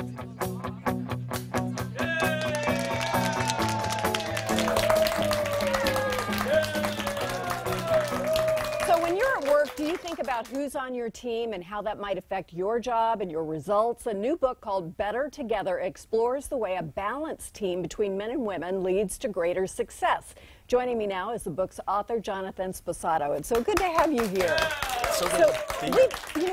So when you're at work, do you think about who's on your team and how that might affect your job and your results? A new book called Better Together explores the way a balanced team between men and women leads to greater success. Joining me now is the book's author, Jonathan Sposato. It's so good to have you here. So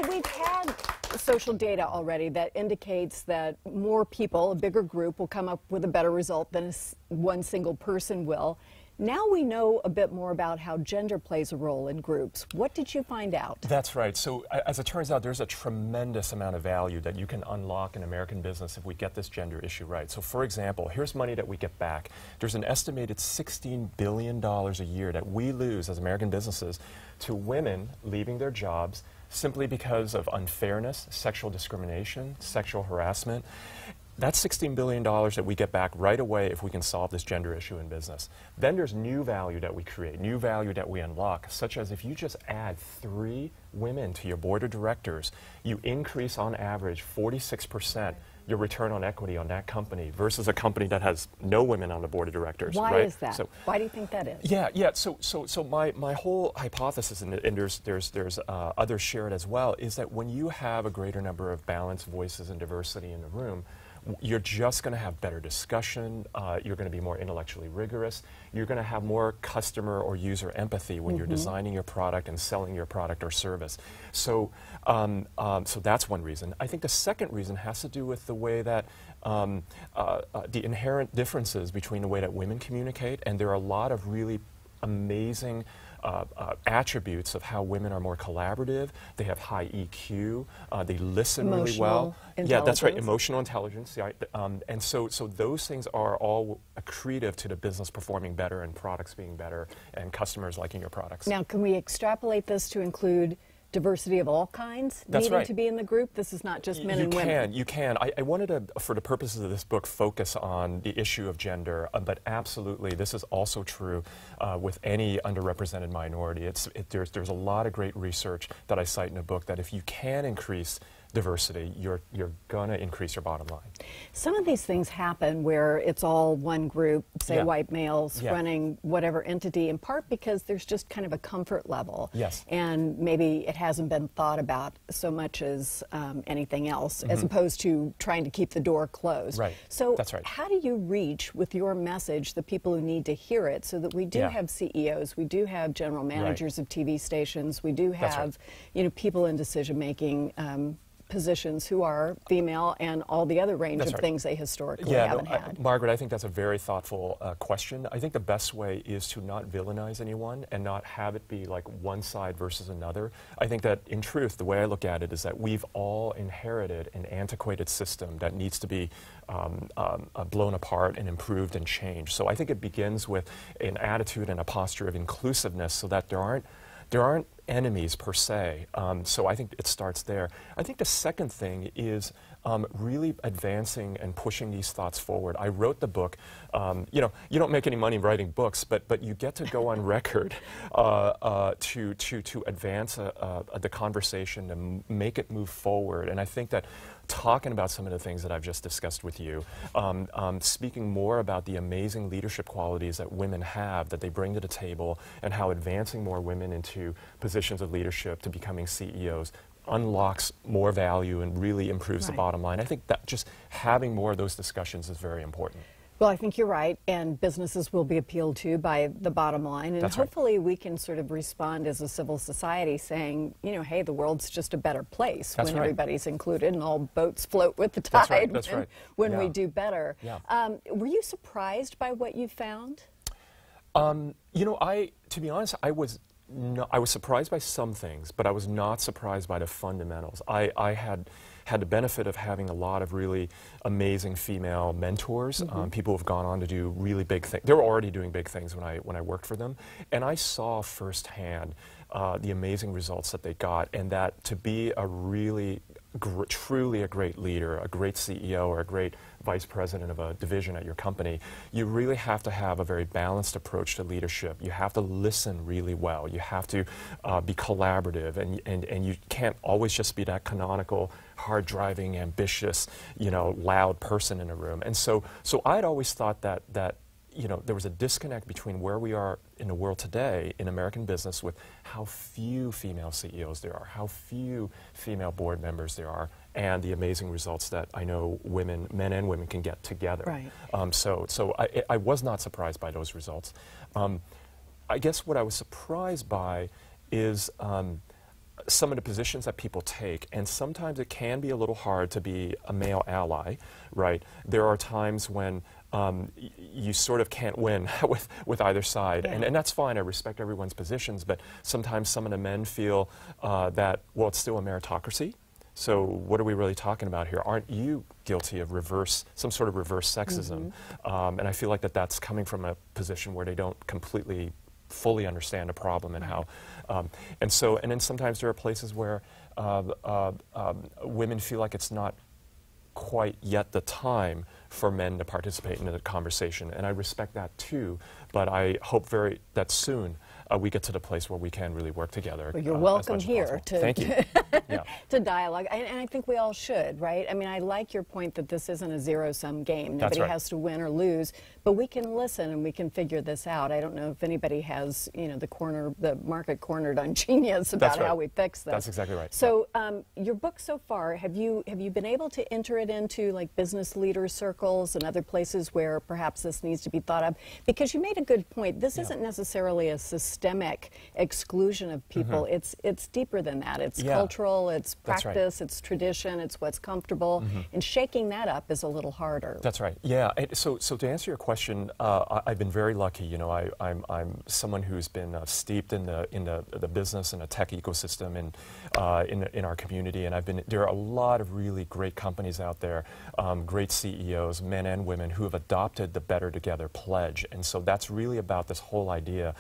we've had social data already that indicates that more people, a bigger group, will come up with a better result than one single person will. Now we know a bit more about how gender plays a role in groups. What did you find out? That's right. So as it turns out, there's a tremendous amount of value that you can unlock in American business if we get this gender issue right. So for example, here's money that we get back. There's an estimated $16 billion a year that we lose as American businesses to women leaving their jobs simply because of unfairness, sexual discrimination, sexual harassment. That's $16 billion that we get back right away if we can solve this gender issue in business. Then there's new value that we create, new value that we unlock, such as if you just add 3 women to your board of directors, you increase on average 46% your return on equity on that company versus a company that has no women on the board of directors. Why right? is that? So, why do you think that is? Yeah. So my whole hypothesis, and there's others share it as well, is that when you have a greater number of balanced voices and diversity in the room, you're just going to have better discussion, you're going to be more intellectually rigorous, you're going to have more customer or user empathy when you're designing your product and selling your product or service. So, so that's one reason. I think the second reason has to do with the way that the inherent differences between the way that women communicate, and there are a lot of really amazing attributes of how women are more collaborative. They have high EQ. They listen really well. Yeah, that's right. Emotional intelligence. Yeah, and so those things are all accretive to the business performing better and products being better and customers liking your products. Now, can we extrapolate this to include diversity of all kinds needing to be in the group? This is not just men and women. You can. I wanted to, for the purposes of this book, focus on the issue of gender, but absolutely this is also true with any underrepresented minority. There's a lot of great research that I cite in the book that if you can increase diversity, you're going to increase your bottom line. Some of these things happen where it's all one group, say white males running whatever entity, in part because there's just kind of a comfort level. Yes. And maybe it hasn't been thought about so much as anything else, as opposed to trying to keep the door closed. Right. So that's right. How do you reach with your message the people who need to hear it so that we do have CEOs, we do have general managers of TV stations, we do have people in decision-making positions who are female and all the other range of things they historically haven't had. Margaret, I think that's a very thoughtful question. I think the best way is to not villainize anyone and not have it be like one side versus another. I think that in truth, the way I look at it is that we've all inherited an antiquated system that needs to be blown apart and improved and changed. So I think it begins with an attitude and a posture of inclusiveness so that there aren't enemies per se, so I think it starts there. I think the second thing is really advancing and pushing these thoughts forward. I wrote the book, you don't make any money writing books, but you get to go on record to advance the conversation and make it move forward. And I think that talking about some of the things that I've just discussed with you, speaking more about the amazing leadership qualities that women have, that they bring to the table, and how advancing more women into positions of leadership to becoming CEOs unlocks more value and really improves the bottom line. I think that just having more of those discussions is very important. Well, I think you're right, and businesses will be appealed to by the bottom line, and hopefully we can sort of respond as a civil society saying, hey, the world's just a better place when everybody's included and all boats float with the tide when we do better. Were you surprised by what you found? To be honest, I was surprised by some things, but I was not surprised by the fundamentals. I had the benefit of having a lot of really amazing female mentors, people who have gone on to do really big things. They were already doing big things when I worked for them, and I saw firsthand the amazing results that they got, and that to be a really truly a great leader, a great CEO, or a great vice president of a division at your company, you really have to have a very balanced approach to leadership. You have to listen really well. You have to be collaborative, and you can't always just be that canonical, hard-driving, ambitious, loud person in a room. And so I'd always thought that there was a disconnect between where we are in the world today in American business with how few female CEOs there are, how few female board members there are, and the amazing results that I know men and women can get together. Right. So I was not surprised by those results. I guess what I was surprised by is some of the positions that people take, and sometimes it can be a little hard to be a male ally, right? There are times when you sort of can't win with either side, yeah. and that's fine. I respect everyone's positions, but sometimes some of the men feel that, well, it's still a meritocracy, so what are we really talking about here? Aren't you guilty of some sort of reverse sexism? Mm-hmm. And I feel like that's coming from a position where they don't completely fully understand a problem and how, and then sometimes there are places where women feel like it's not quite yet the time for men to participate in the conversation, and I respect that too, but I hope that soon we get to the place where we can really work together. Well, you're welcome here Thank you. Yeah. to dialogue, and I think we all should, right? I mean, I like your point that this isn't a zero-sum game. Nobody has to win or lose, but we can listen and we can figure this out. I don't know if anybody has, the market cornered on genius about how we fix this. That's exactly right. So, your book so far, have you been able to enter it into like business leader circles and other places where perhaps this needs to be thought of? Because you made a good point. This isn't necessarily a systemic exclusion of people. It's deeper than that. It's cultural, it's practice, it's tradition, it's what's comfortable, and shaking that up is a little harder. That's right. Yeah. So to answer your question, I've been very lucky. I'm someone who's been steeped in the business and the tech ecosystem and in our community, and there are a lot of really great companies out there, great CEOs, men and women, who have adopted the Better Together pledge, and so that's really about this whole idea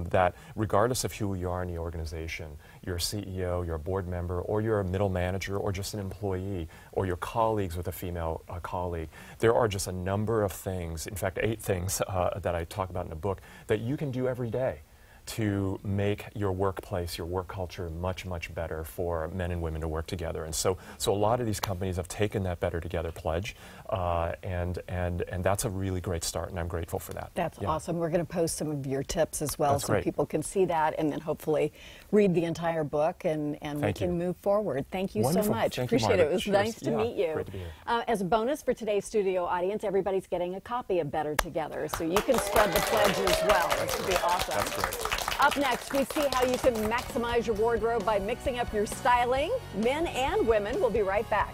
that regardless of who you are in the organization, you're a CEO, you're a board member, or you're a middle manager, or just an employee, or you're colleagues with a female colleague, there are just a number of things, in fact 8 things that I talk about in the book, that you can do every day to make your workplace, your work culture much, much better for men and women to work together. And so a lot of these companies have taken that Better Together pledge, and that's a really great start, and I'm grateful for that. That's awesome. We're going to post some of your tips as well, so great. People can see that, and then hopefully read the entire book, and we can move forward. Thank you so much. Appreciate it. It was nice to meet you. Great to be here. As a bonus for today's studio audience, everybody's getting a copy of Better Together, so you can spread the pledge as well. This would be awesome. That's great. Up next, we see how you can maximize your wardrobe by mixing up your styling. Men and women. We'll be right back.